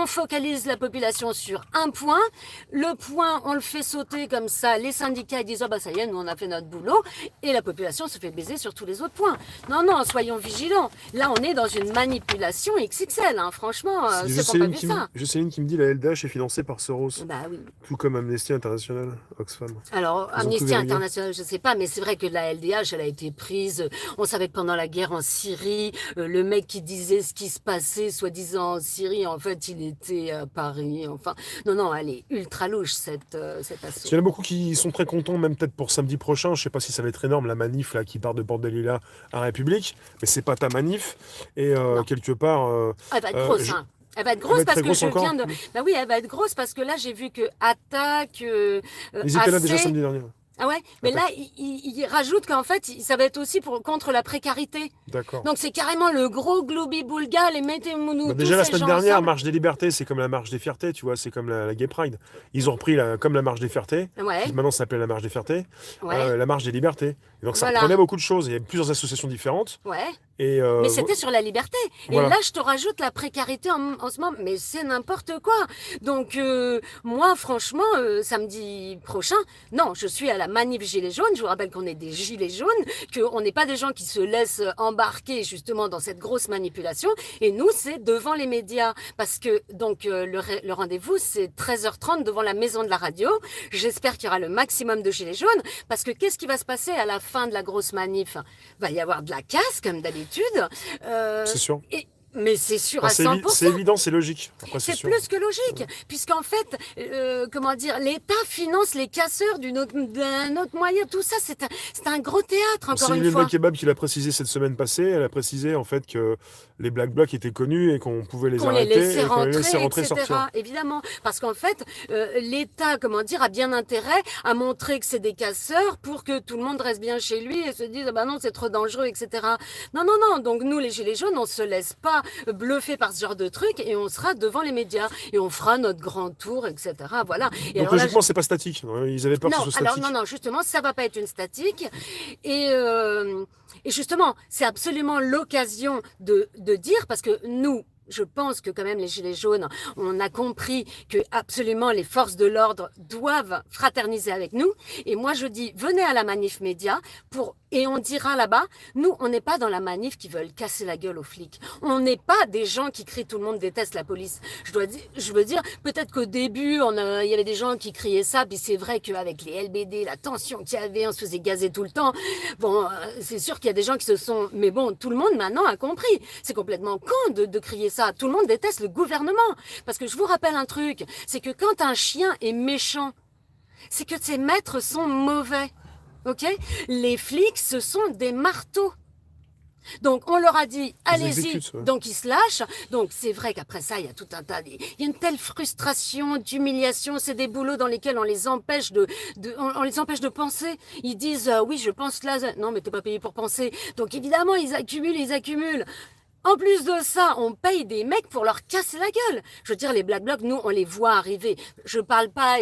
on focalise la population sur un point, le point, on le fait sauter comme ça, les syndicats ils disent, oh bah ça y est, nous on a fait notre boulot, et la population se fait baiser sur tous les autres points. Non, non, soyons vigilants. Là, on est dans une manipulation XXL, hein. Franchement, J'ai ceux qui n'ont pas Céline vu qui me ça. j'ai Céline qui me dit la LDH est financée par Soros, Bah oui. tout comme Amnesty International, Oxfam. Alors, Ils ont tout Amnesty verrouillé. International, je ne sais pas, mais c'est vrai que la LDH, elle a été prise. On savait que pendant la guerre en Syrie, le mec qui disait ce qui se passait, soi-disant en Syrie, en fait, il était à Paris. Enfin, non, non, elle est ultra louche, cette Parce asso. qu'il y en a beaucoup qui sont très contents, même peut-être pour samedi prochain. Je sais pas si ça va être énorme, la manif là qui part de Porte de Lila à République, mais c'est pas ta manif. Et Non, quelque part, elle va être grosse, je- hein. Elle va être elle va grosse être parce très que grosse je encore. viens de. Bah oui, elle va être grosse parce que là, j'ai vu que Attaque, Ils étaient là déjà AC. samedi dernier. Ah ouais, mais là, Attaque. il rajoute qu'en fait, ça va être aussi contre la précarité. D'accord. Donc c'est carrément le gros gloubi-boulga, les mettez-nous Bah tous déjà la ces semaine gens dernière, ensemble. marche des libertés, c'est comme la marche des fiertés, tu vois, c'est comme la Gay Pride. Ils ont repris comme la marche des fiertés, Ouais, qui maintenant s'appelait la marche des fiertés, ouais, la marche des libertés. Et donc ça voilà, reprenait beaucoup de choses. Il y avait plusieurs associations différentes. ouais. Et Mais c'était sur la liberté. Et voilà. là, je te rajoute la précarité en ce moment. Mais c'est n'importe quoi. Donc, moi, franchement, samedi prochain, non, je suis à la manif Gilets jaunes. Je vous rappelle qu'on est des Gilets jaunes, qu'on n'est pas des gens qui se laissent embarquer justement dans cette grosse manipulation. Et nous, c'est devant les médias. Parce que, donc, le rendez-vous, c'est 13h30 devant la maison de la radio. J'espère qu'il y aura le maximum de Gilets jaunes. Parce que qu'est-ce qui va se passer à la fin de la grosse manif? Va y avoir de la casse, comme d'habitude. C'est sûr. Et, mais c'est sûr Enfin, à c'est 100%. évident, c'est logique. Après, c'est C'est sûr. plus que logique, puisqu'en fait, comment dire, l'État finance les casseurs d'un autre moyen. Tout ça, c'est un gros théâtre, encore C'est une Lilma fois. Kebab qui l'a précisé cette semaine passée. Elle a précisé en fait que les Black Blocs étaient connus et qu'on pouvait les Qu'on les arrêter laissait et qu'on les laissait rentrer, rentrer et sortir. etc. Évidemment, parce qu'en fait, l'État, comment dire, a bien intérêt à montrer que c'est des casseurs pour que tout le monde reste bien chez lui et se dise, ah ben non, c'est trop dangereux, etc. Non, non, non. Donc nous, les Gilets jaunes, on se laisse pas bluffer par ce genre de truc et on sera devant les médias et on fera notre grand tour, etc. Voilà. Et Donc alors là, logiquement, c'est pas statique. Ils avaient peur que ce non, soit alors non, statique. non, justement, ça va pas être une statique. Et, euh, et justement, c'est absolument l'occasion de dire, parce que nous, je pense que quand même les Gilets jaunes, on a compris que absolument les forces de l'ordre doivent fraterniser avec nous. Et moi, je dis, venez à la manif média et on dira là-bas, nous, on n'est pas dans la manif qui veulent casser la gueule aux flics. On n'est pas des gens qui crient tout le monde déteste la police. Je veux dire, peut-être qu'au début, il y avait des gens qui criaient ça, puis c'est vrai qu'avec les LBD, la tension qu'il y avait, on se faisait gazer tout le temps. Bon, c'est sûr qu'il y a des gens qui se sont... Mais bon, tout le monde maintenant a compris. C'est complètement con de crier ça. Tout le monde déteste le gouvernement. Parce que je vous rappelle un truc, c'est que quand un chien est méchant, c'est que ses maîtres sont mauvais. Ok? Les flics, ce sont des marteaux. Donc on leur a dit, Ils allez-y, exécutent. Ouais. donc ils se lâchent. Donc c'est vrai qu'après ça, il y a tout un tas... Il y a une telle frustration, d'humiliation, c'est des boulots dans lesquels on les empêche on les empêche de penser. Ils disent, oui, je pense là... Non, mais t'es pas payé pour penser. Donc évidemment, ils accumulent, ils accumulent. En plus de ça, on paye des mecs pour leur casser la gueule. Je veux dire, les Black Blocs, nous, on les voit arriver. Je parle pas...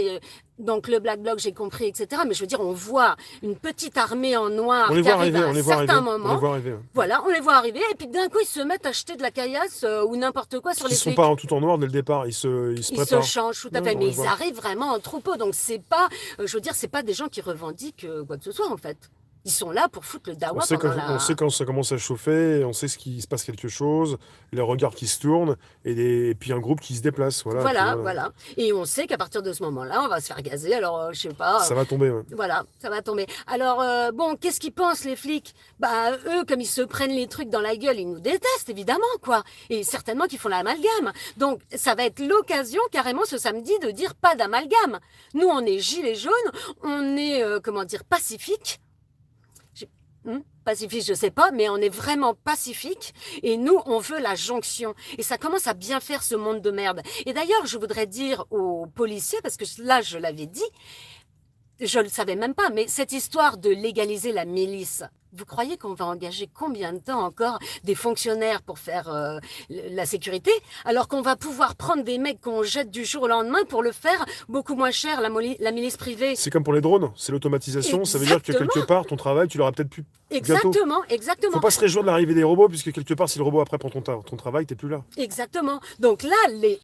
donc le Black Bloc, j'ai compris, etc. Mais je veux dire, on voit une petite armée en noir On les qui voit arrive arriver, à on un les voit arriver. certain On les moment. voit arriver. Ouais. Voilà, on les voit arriver et puis d'un coup ils se mettent à acheter de la caillasse ou n'importe quoi sur Ils les sont flics. pas tout en noir dès le départ. Ils se Ils se préparent. changent tout à Ouais, fait, on mais les ils voit. arrivent vraiment en troupeau. Donc c'est pas, je veux dire, c'est pas des gens qui revendiquent quoi que ce soit en fait. Ils sont là pour foutre le dawa pendant On la. sait quand ça commence à chauffer, on sait ce qui se passe quelque chose, les regards qui se tournent, et puis un groupe qui se déplace. Voilà, puis Voilà, voilà. voilà. Et on sait qu'à partir de ce moment-là, on va se faire gazer. Alors je sais pas. Ça va tomber. Ouais. Voilà, ça va tomber. Alors, bon, qu'est-ce qu'ils pensent, les flics? Bah, eux, comme ils se prennent les trucs dans la gueule, ils nous détestent, évidemment, quoi. Et certainement qu'ils font l'amalgame. Donc, ça va être l'occasion, carrément, ce samedi, de dire pas d'amalgame. Nous, on est gilets jaunes, on est, comment dire, pacifiques. Pacifique, je sais pas, mais on est vraiment pacifique et nous, on veut la jonction. Et ça commence à bien faire ce monde de merde. Et d'ailleurs, je voudrais dire aux policiers, parce que là, je l'avais dit, je le savais même pas, mais cette histoire de légaliser la milice, vous croyez qu'on va engager combien de temps encore des fonctionnaires pour faire la sécurité, alors qu'on va pouvoir prendre des mecs qu'on jette du jour au lendemain pour le faire beaucoup moins cher, la milice privée? C'est comme pour les drones, c'est l'automatisation. Ça veut dire que Exactement. quelque part, ton travail, tu l'auras peut-être plus bientôt. Exactement, Faut exactement. pas se réjouir de l'arrivée des robots, puisque quelque part, si le robot après prend ton travail, t'es plus là. Exactement. Donc là,